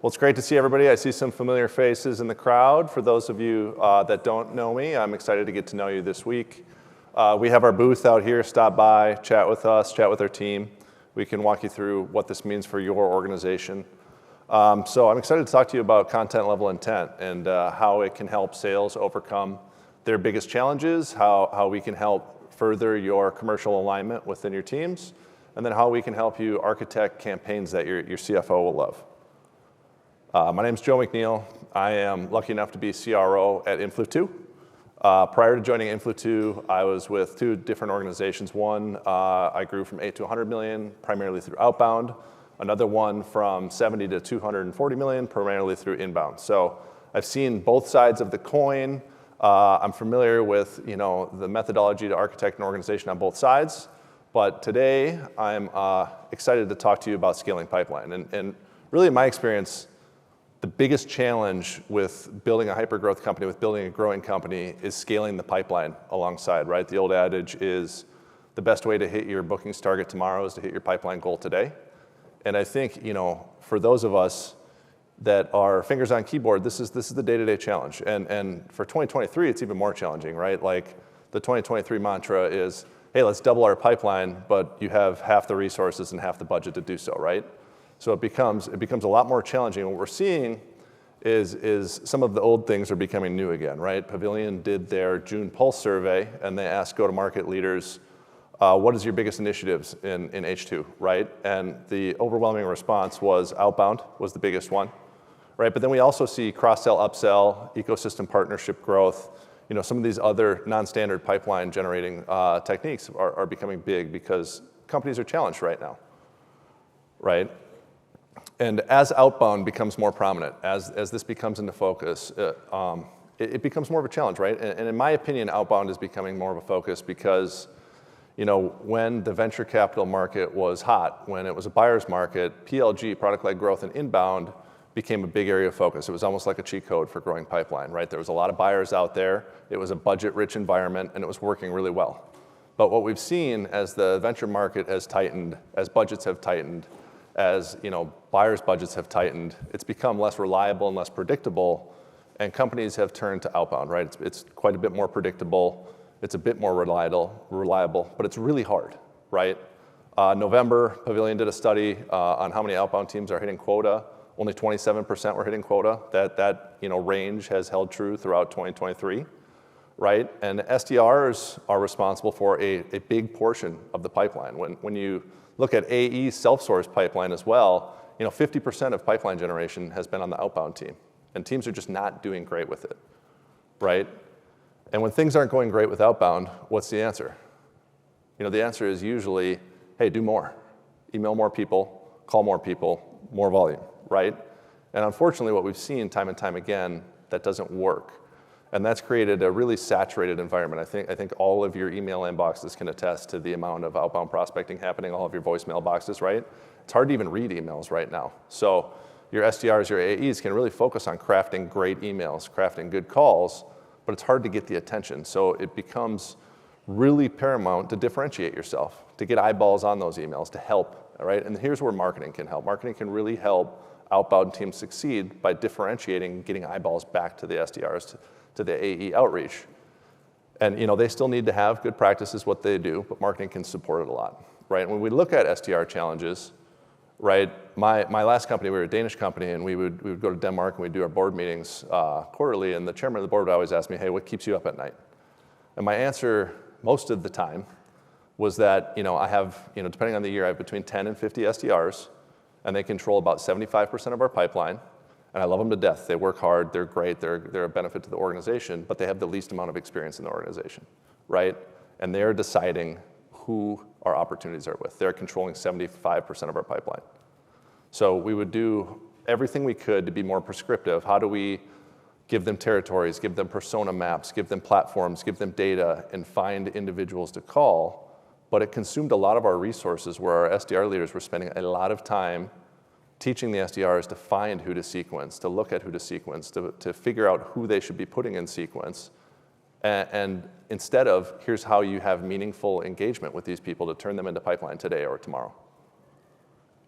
Well, it's great to see everybody. I see some familiar faces in the crowd. For those of you that don't know me, I'm excited to get to know you this week. We have our booth out here. Stop by, chat with us, chat with our team. We can walk you through what this means for your organization. So I'm excited to talk to you about content level intent and how it can help sales overcome their biggest challenges, how we can help further your commercial alignment within your teams, and then how we can help you architect campaigns that your CFO will love. My name is Joe McNeill. I am lucky enough to be CRO at Influ2. Prior to joining Influ2, I was with two different organizations. One, I grew from 8 to 100 million, primarily through Outbound. Another one from 70 to 240 million, primarily through Inbound. So I've seen both sides of the coin. I'm familiar with the methodology to architect an organization on both sides. But today, I'm excited to talk to you about scaling pipeline. And really, in my experience, the biggest challenge with building a hyper-growth company, with building a growing company, is scaling the pipeline alongside, right? The old adage is the best way to hit your bookings target tomorrow is to hit your pipeline goal today. And I think, for those of us that are fingers on keyboard, this is the day-to-day challenge. And for 2023, it's even more challenging, right? Like the 2023 mantra is, hey, let's double our pipeline, but you have half the resources and half the budget to do so, right? So it becomes a lot more challenging. What we're seeing is some of the old things are becoming new again, right? Pavilion did their June Pulse survey, and they asked go-to-market leaders, what is your biggest initiatives in H2, right? And the overwhelming response was Outbound was the biggest one, right? But then we also see cross-sell, upsell, ecosystem partnership growth. Some of these other non-standard pipeline generating techniques are becoming big because companies are challenged right now, right? And as Outbound becomes more prominent, as this becomes into focus, it becomes more of a challenge, right? And in my opinion, Outbound is becoming more of a focus because when the venture capital market was hot, when it was a buyer's market, PLG, product-led growth, and inbound became a big area of focus. It was almost like a cheat code for growing pipeline, right? There was a lot of buyers out there. It was a budget-rich environment, and it was working really well. But what we've seen as the venture market has tightened, as budgets have tightened, as buyers' budgets have tightened, it's become less reliable and less predictable, and companies have turned to outbound, right? It's quite a bit more predictable. It's a bit more reliable, but it's really hard, right? November, Pavilion did a study on how many outbound teams are hitting quota. Only 27% were hitting quota. That range has held true throughout 2023, right? And SDRs are responsible for a big portion of the pipeline. When you look at AE self-source pipeline as well, 50% of pipeline generation has been on the outbound team, and teams are just not doing great with it, right? And when things aren't going great with outbound, what's the answer? The answer is usually, hey, do more. Email more people, call more people, more volume, right? And unfortunately, what we've seen time and time again, that doesn't work. And that's created a really saturated environment. I think all of your email inboxes can attest to the amount of outbound prospecting happening, all of your voicemail boxes, right? It's hard to even read emails right now. So your SDRs, your AEs can really focus on crafting great emails, crafting good calls, but it's hard to get the attention. So it becomes really paramount to differentiate yourself, to get eyeballs on those emails, to help, all right? And here's where marketing can help. Marketing can really help outbound teams succeed by differentiating, getting eyeballs back to the SDRs, to the AE outreach. And they still need to have good practices, what they do, but marketing can support it a lot, right? When we look at SDR challenges, right, my last company, we were a Danish company, and we would go to Denmark and we'd do our board meetings quarterly, and the chairman of the board would always ask me, hey, what keeps you up at night? And my answer most of the time was that I have, depending on the year, I have between 10 and 50 SDRs, and they control about 75% of our pipeline, and I love them to death. They work hard, they're great, they're a benefit to the organization, but they have the least amount of experience in the organization, right? And they're deciding who our opportunities are with. They're controlling 75% of our pipeline. So we would do everything we could to be more prescriptive. How do we give them territories, give them persona maps, give them platforms, give them data, and find individuals to call? But it consumed a lot of our resources where our SDR leaders were spending a lot of time teaching the SDRs to find who to sequence, to look at who to sequence, to figure out who they should be putting in sequence. And instead of, here's how you have meaningful engagement with these people to turn them into pipeline today or tomorrow.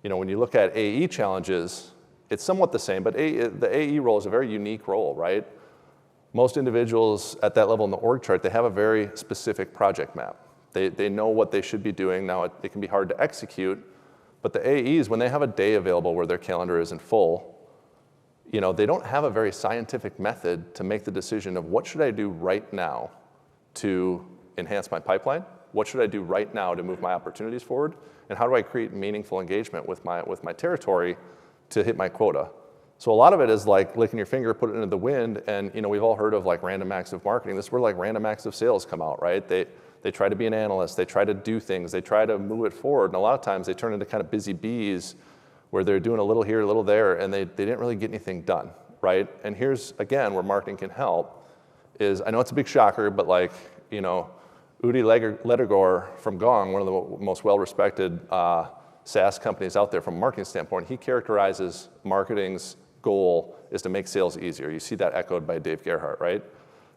When you look at AE challenges, it's somewhat the same, but the AE role is a very unique role, right? Most individuals at that level in the org chart, they have a very specific project map. They know what they should be doing. Now, it can be hard to execute, but the AEs, when they have a day available where their calendar isn't full, they don't have a very scientific method to make the decision of what should I do right now to enhance my pipeline? What should I do right now to move my opportunities forward? And how do I create meaningful engagement with my territory to hit my quota? So a lot of it is like licking your finger, put it into the wind, and we've all heard of like random acts of marketing. This is where like random acts of sales come out, right? They try to be an analyst, they try to do things, they try to move it forward, and a lot of times they turn into kind of busy bees where they're doing a little here, a little there, and they didn't really get anything done, right? And here's, again, where marketing can help is, I know it's a big shocker, but like, Udi Ledergor from Gong, one of the most well-respected SaaS companies out there from a marketing standpoint, he characterizes marketing's goal is to make sales easier. You see that echoed by Dave Gerhardt, right?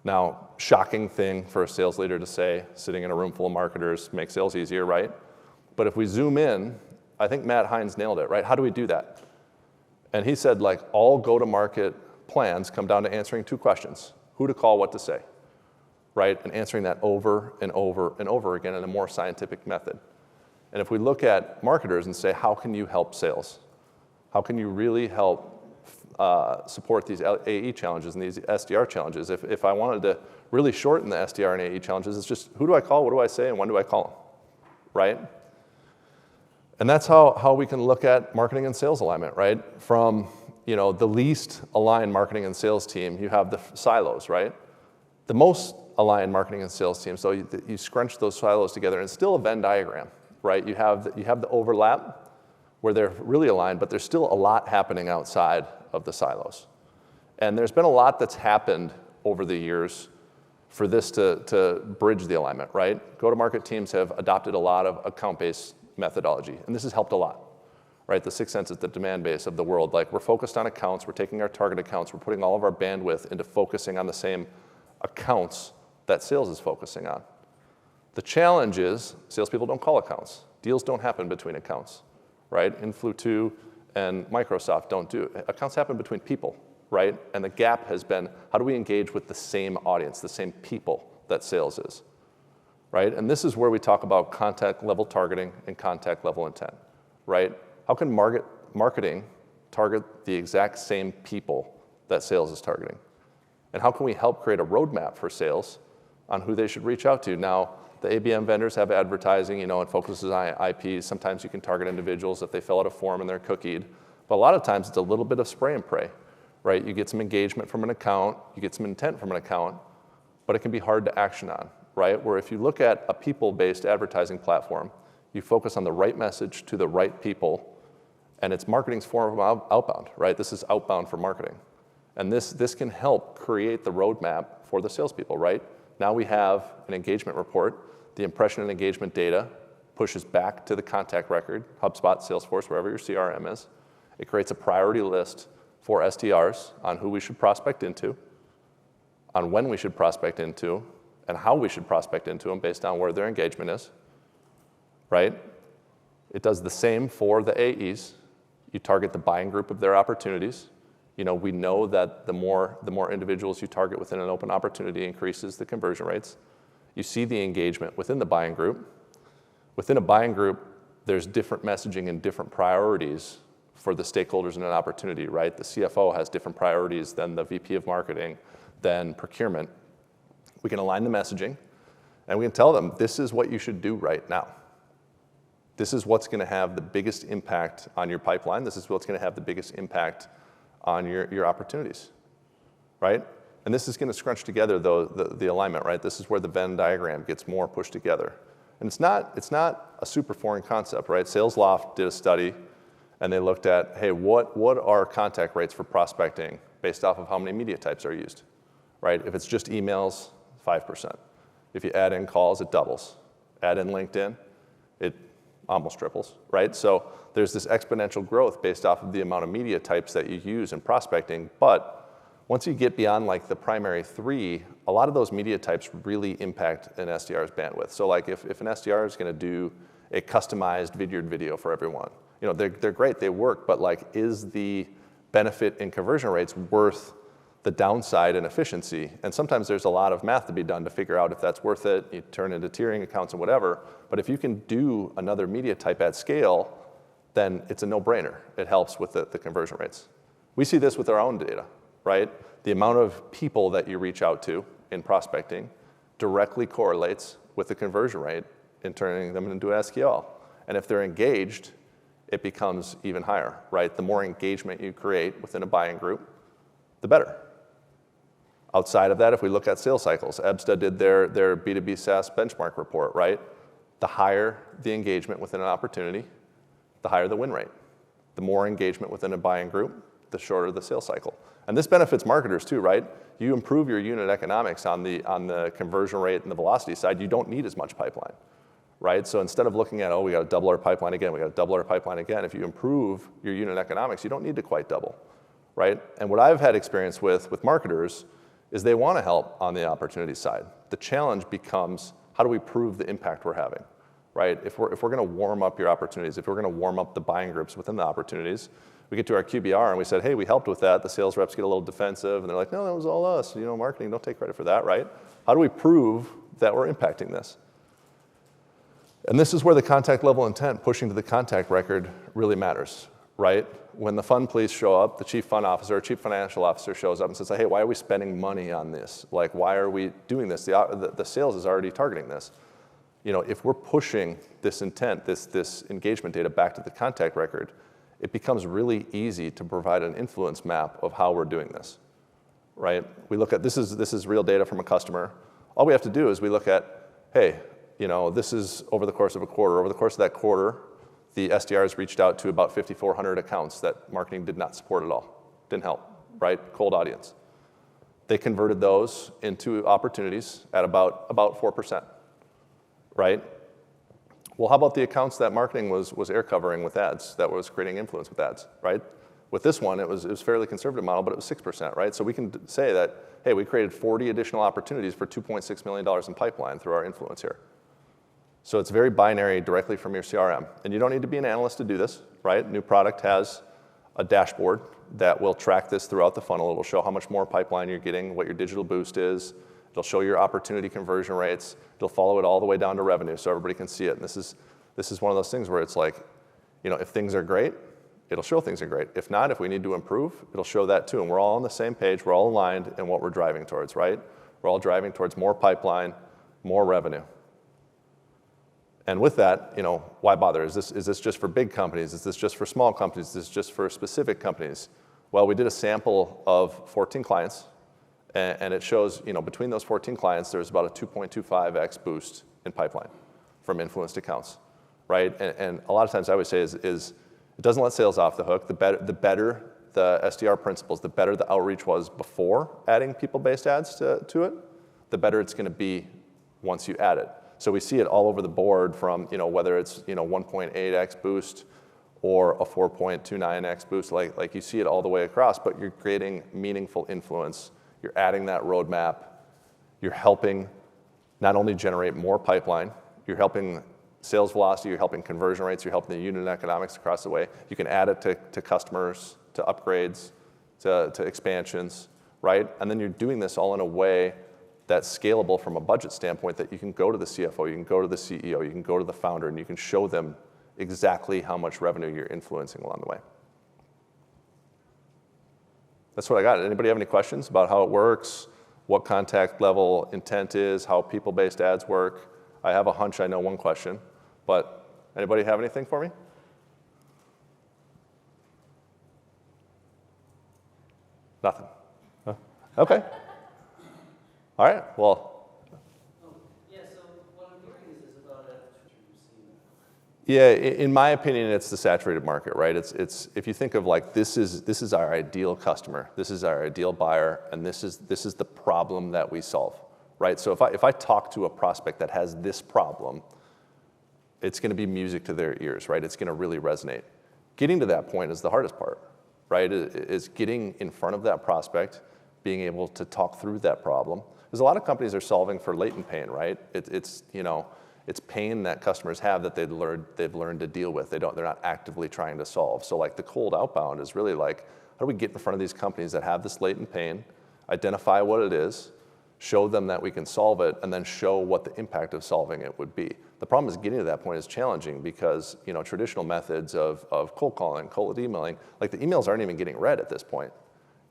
Now, shocking thing for a sales leader to say, sitting in a room full of marketers, make sales easier, right? But if we zoom in, I think Matt Hines nailed it, right? How do we do that? And he said, like, all go-to-market plans come down to answering two questions: who to call, what to say, right? And answering that over and over and over again in a more scientific method. And if we look at marketers and say, how can you help sales? How can you really help support these AE challenges and these SDR challenges? If I wanted to really shorten the SDR and AE challenges, it's just who do I call, what do I say, and when do I call them, right? And that's how we can look at marketing and sales alignment, right? From the least aligned marketing and sales team, you have the silos, right? The most aligned marketing and sales team, so you scrunch those silos together, and it's still a Venn diagram, right? You have the overlap where they're really aligned, but there's still a lot happening outside of the silos. And there's been a lot that's happened over the years for this to bridge the alignment, right? Go-to-market teams have adopted a lot of account-based methodology, and this has helped a lot, right? The six senses, the demand base of the world, like we're focused on accounts, we're taking our target accounts, we're putting all of our bandwidth into focusing on the same accounts that sales is focusing on. The challenge is salespeople don't call accounts. Deals don't happen between accounts, right? Influ2 and Microsoft don't do it. Accounts happen between people, right? And the gap has been, how do we engage with the same audience, the same people that sales is, right? And this is where we talk about contact level targeting and contact level intent, right? How can marketing target the exact same people that sales is targeting? And how can we help create a roadmap for sales on who they should reach out to? Now, the ABM vendors have advertising, and focuses on IPs. Sometimes you can target individuals if they fill out a form and they're cookied. But a lot of times it's a little bit of spray and pray, right? You get some engagement from an account, you get some intent from an account, but it can be hard to action on, right? Where if you look at a people-based advertising platform, you focus on the right message to the right people, and it's marketing's form of outbound, right? This is outbound for marketing. And this can help create the roadmap for the salespeople, right? Now we have an engagement report. The impression and engagement data pushes back to the contact record, HubSpot, Salesforce, wherever your CRM is. It creates a priority list for SDRs on who we should prospect into, on when we should prospect into, and how we should prospect into them based on where their engagement is, right? It does the same for the AEs. You target the buying group of their opportunities. We know that the more individuals you target within an open opportunity increases the conversion rates. You see the engagement within the buying group. Within a buying group, there's different messaging and different priorities for the stakeholders in an opportunity, right? The CFO has different priorities than the VP of marketing, than procurement. We can align the messaging, and we can tell them, this is what you should do right now. This is what's going to have the biggest impact on your pipeline. This is what's going to have the biggest impact on your opportunities, right? And this is going to scrunch together, though, the alignment, right? This is where the Venn diagram gets more pushed together. And it's not a super foreign concept, right? SalesLoft did a study, and they looked at, hey, what are contact rates for prospecting based off of how many media types are used, right? If it's just emails, 5%. If you add in calls, it doubles. Add in LinkedIn, it almost triples, right? So there's this exponential growth based off of the amount of media types that you use in prospecting. But once you get beyond like the primary three, a lot of those media types really impact an SDR's bandwidth. So like if an SDR is going to do a customized video for everyone, they're great, they work, but like is the benefit in conversion rates worth the downside in efficiency? And sometimes there's a lot of math to be done to figure out if that's worth it. You turn into tiering accounts and whatever. But if you can do another media type at scale, then it's a no-brainer. It helps with the conversion rates. We see this with our own data, right? The amount of people that you reach out to in prospecting directly correlates with the conversion rate in turning them into an SQL. And if they're engaged, it becomes even higher, right? The more engagement you create within a buying group, the better. Outside of that, if we look at sales cycles, EBSTA did their B2B SaaS benchmark report, right? The higher the engagement within an opportunity, the higher the win rate. The more engagement within a buying group, the shorter the sales cycle. And this benefits marketers too, right? You improve your unit economics on the conversion rate and the velocity side, you don't need as much pipeline, right? So instead of looking at, oh, we got to double our pipeline again, we got to double our pipeline again, if you improve your unit economics, you don't need to quite double, right? And what I've had experience with marketers is they want to help on the opportunity side. The challenge becomes, how do we prove the impact we're having, right? If we're going to warm up your opportunities, if we're going to warm up the buying groups within the opportunities, we get to our QBR and we said, hey, we helped with that. The sales reps get a little defensive and they're like, no, that was all us. Marketing, don't take credit for that, right? How do we prove that we're impacting this? And this is where the contact level intent, pushing to the contact record, really matters, right? When the fund police show up, the chief fund officer or chief financial officer shows up and says, hey, why are we spending money on this? Like, why are we doing this? The sales is already targeting this. If we're pushing this intent, this engagement data back to the contact record, it becomes really easy to provide an influence map of how we're doing this, right? We look at, this is real data from a customer. All we have to do is we look at, hey, this is over the course of a quarter. Over the course of that quarter, the SDRs reached out to about 5,400 accounts that marketing did not support at all. Didn't help, right? Cold audience. They converted those into opportunities at about 4%, right? Well, how about the accounts that marketing was air covering with ads, that was creating influence with ads, right? With this one, it was a fairly conservative model, but it was 6%, right? So we can say that, hey, we created 40 additional opportunities for $2.6 million in pipeline through our influence here. So it's very binary directly from your CRM. And you don't need to be an analyst to do this, right? New product has a dashboard that will track this throughout the funnel. It will show how much more pipeline you're getting, what your digital boost is. It'll show your opportunity conversion rates. It'll follow it all the way down to revenue so everybody can see it. And this is one of those things where it's like, if things are great, it'll show things are great. If not, if we need to improve, it'll show that too. And we're all on the same page. We're all aligned in what we're driving towards, right? We're all driving towards more pipeline, more revenue. And with that, why bother? Is this just for big companies? Is this just for small companies? Is this just for specific companies? Well, we did a sample of 14 clients. And it shows, between those 14 clients, there's about a 2.25x boost in pipeline from influenced accounts, right? And a lot of times I would say is it doesn't let sales off the hook. The better the SDR principles, the better the outreach was before adding people-based ads to it, the better it's going to be once you add it. So we see it all over the board from, whether it's, 1.8x boost or a 4.29x boost, like you see it all the way across, but you're creating meaningful influence. You're adding that roadmap. You're helping not only generate more pipeline, you're helping sales velocity, you're helping conversion rates, you're helping the unit economics across the way. You can add it to customers, to upgrades, to expansions, right? And then you're doing this all in a way that's scalable from a budget standpoint that you can go to the CFO, you can go to the CEO, you can go to the founder, and you can show them exactly how much revenue you're influencing along the way. That's what I got. Anybody have any questions about how it works, what contact level intent is, how people-based ads work? I have a hunch I know one question, but anybody have anything for me? Nothing. Huh? Okay. All right, well. Yeah, so what I'm hearing is about it. Yeah, in my opinion, it's the saturated market, right? It's if you think of like this is our ideal customer, this is our ideal buyer, and this is the problem that we solve, right? So if I talk to a prospect that has this problem, it's going to be music to their ears, right? It's going to really resonate. Getting to that point is the hardest part, right? Is getting in front of that prospect, being able to talk through that problem. Because a lot of companies are solving for latent pain, right? It's It's pain that customers have that they've learned to deal with. They're not actively trying to solve. So like the cold outbound is really like, how do we get in front of these companies that have this latent pain, identify what it is, show them that we can solve it, and then show what the impact of solving it would be. The problem is getting to that point is challenging because traditional methods of cold calling, cold emailing, like the emails aren't even getting read at this point.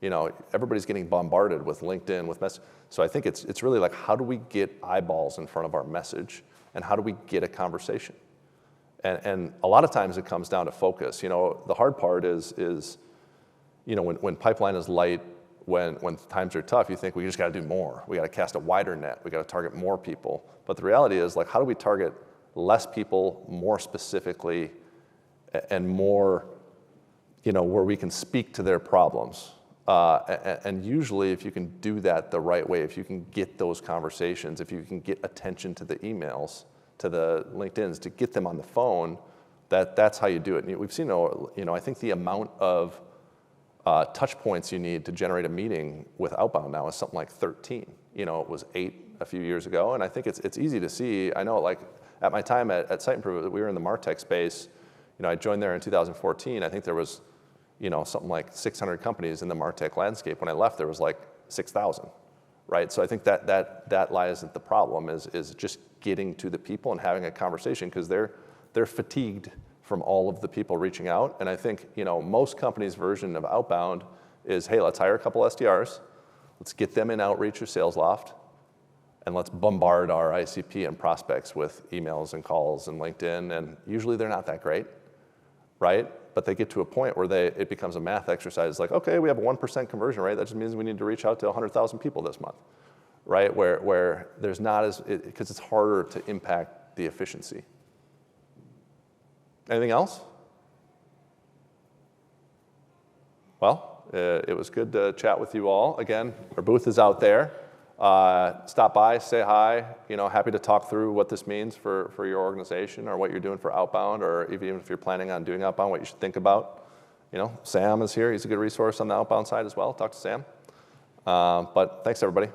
Everybody's getting bombarded with LinkedIn, with message. So I think it's really like, how do we get eyeballs in front of our message, and how do we get a conversation? And a lot of times it comes down to focus. The hard part is when pipeline is light, when times are tough, you think we just got to do more. We got to cast a wider net. We got to target more people. But the reality is, like, how do we target less people more specifically and more, where we can speak to their problems? And usually, if you can do that the right way, if you can get those conversations, if you can get attention to the emails, to the LinkedIns, to get them on the phone, that's how you do it. And we've seen, I think the amount of touch points you need to generate a meeting with Outbound now is something like 13. It was 8 a few years ago, and I think it's easy to see. I know, like, at my time at Site Improvement, we were in the MarTech space. I joined there in 2014. I think there was, something like 600 companies in the MarTech landscape. When I left, there was like 6,000, right? So I think that lies at the problem is just getting to the people and having a conversation, because they're fatigued from all of the people reaching out. And I think, most companies' version of Outbound is, hey, let's hire a couple SDRs, let's get them in outreach or sales loft, and let's bombard our ICP and prospects with emails and calls and LinkedIn. And usually they're not that great, right? But they get to a point where it becomes a math exercise. Like, okay, we have a 1% conversion rate. That just means we need to reach out to 100,000 people this month, right? Where there's not because it's harder to impact the efficiency. Anything else? Well, it was good to chat with you all. Again, our booth is out there. Stop by, say hi. Happy to talk through what this means for your organization, or what you're doing for Outbound, or even if you're planning on doing Outbound, what you should think about. Sam is here. He's a good resource on the Outbound side as well. Talk to Sam. But thanks, everybody.